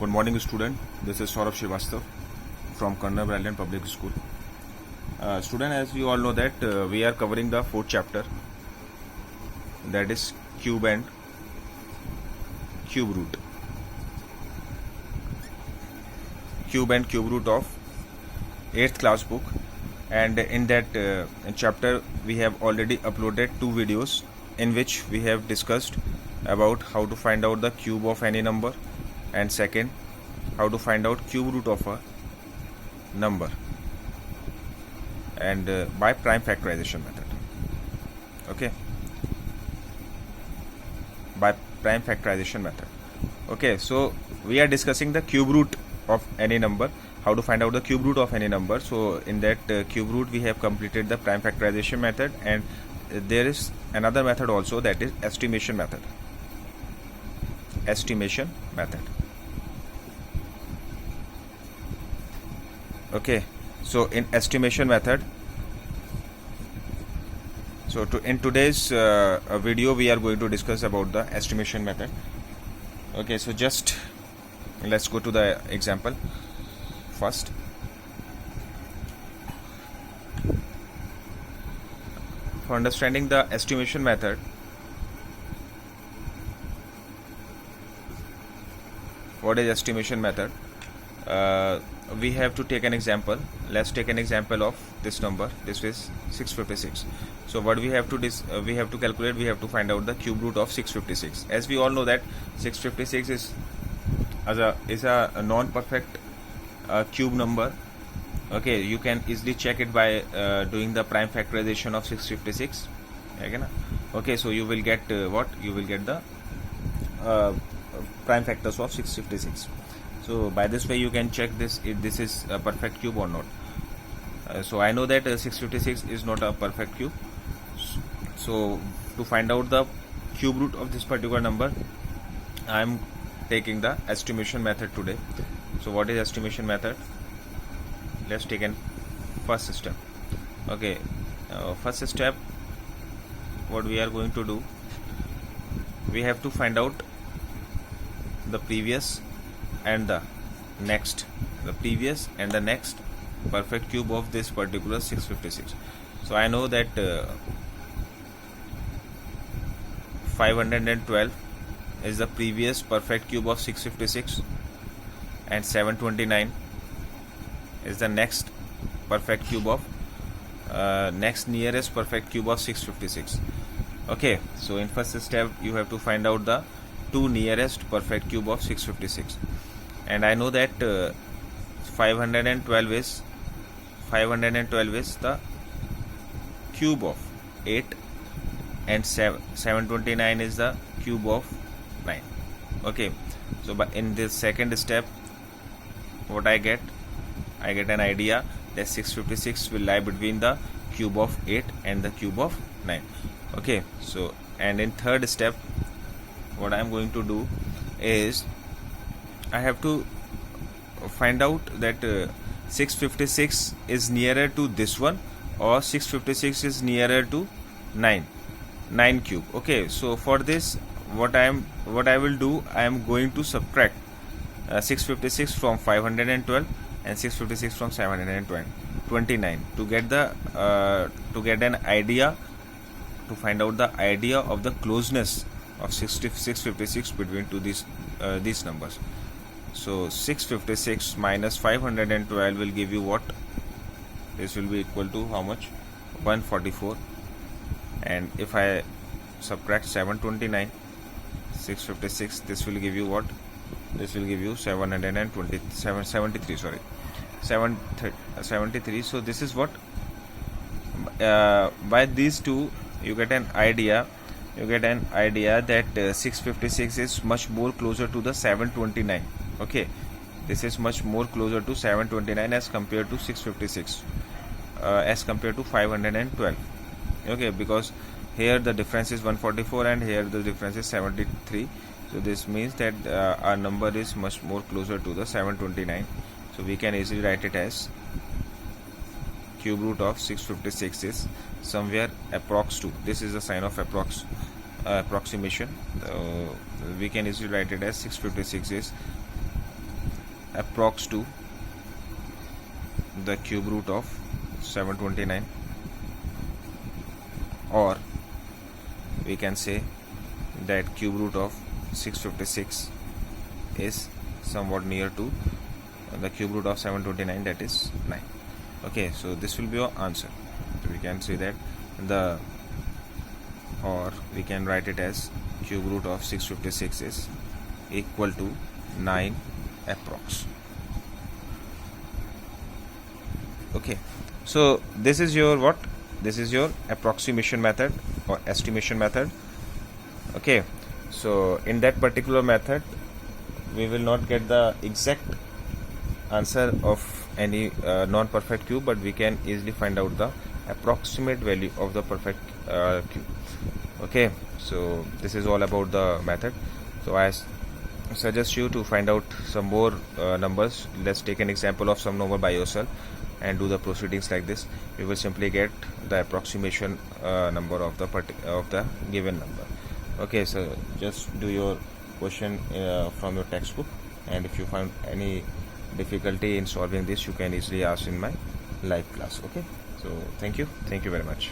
Good morning, student. This is Saurabh Srivastav from Karnav Brilliant Public School. Student, as you all know that we are covering the fourth chapter, that is cube and cube root. Cube and cube root of 8th class book, and in that chapter we have already uploaded 2 videos in which we have discussed about how to find out the cube of any number, and second, how to find out cube root of a number, and by prime factorization method. Okay, by prime factorization method. Okay, so we are discussing the cube root of any number, how to find out the cube root of any number. So in that cube root we have completed the prime factorization method, and there is another method also, that is estimation method. Estimation method. Okay, so in estimation method, so in today's video we are going to discuss about the estimation method. Okay, so just let's go to the example first. For understanding the estimation method, what is estimation method? We have to take an example. Let's take an example of this number. This is 656. So what we have to we have to calculate, we have to find out the cube root of 656. As we all know that 656 is a non-perfect cube number. Okay, you can easily check it by doing the prime factorization of 656. Okay, so you will get what? You will get the prime factors of 656. So by this way you can check this if this is a perfect cube or not. So I know that 656 is not a perfect cube. So to find out the cube root of this particular number, I am taking the estimation method today. So what is estimation method? Let's take an first step. Okay, first step, what we are going to do, we have to find out the previous and the next perfect cube of this particular 656. So I know that 512 is the previous perfect cube of 656, and 729 is the next perfect cube of next nearest perfect cube of 656. Okay, so in first step you have to find out the 2 nearest perfect cube of 656, and I know that 512 is the cube of 8, and 729 is the cube of 9. Okay, so but in this second step, what I get an idea that 656 will lie between the cube of 8 and the cube of 9. Okay, so and in third step, what I am going to do is I have to find out that 656 is nearer to this one, or 656 is nearer to 9 cube. Okay, so for this, what I will do, I am going to subtract 656 from 512 and 656 from 729 to get an idea, to find out the idea of the closeness of 656 between these numbers. So 656 minus 512 will give you what? This will be equal to how much? 144. And if I subtract 729, 656, this will give you what? This will give you 773. So this is what? By these two, you get an idea that 656 is much more closer to the 729. Okay, this is much more closer to 729 as compared to 656, as compared to 512. Okay, because here the difference is 144 and here the difference is 73. So this means that our number is much more closer to the 729. So we can easily write it as cube root of 656 is somewhere approx 2. This is the sign of approximation. We can easily write it as 656 is approx to the cube root of 729, or we can say that cube root of 656 is somewhat near to the cube root of 729, that is 9. Okay, so this will be your answer. So we can say that or we can write it as cube root of 656 is equal to 9 approx. Okay, so this is your what? This is your approximation method or estimation method. Okay, so in that particular method we will not get the exact answer of any non-perfect cube, but we can easily find out the approximate value of the perfect cube. Okay, so this is all about the method. So I suggest you to find out some more numbers. Let's take an example of some number by yourself and do the proceedings like this. You will simply get the approximation number of the given number. Okay, so just do your question from your textbook, and if you find any difficulty in solving this, you can easily ask in my live class. Okay, so thank you very much.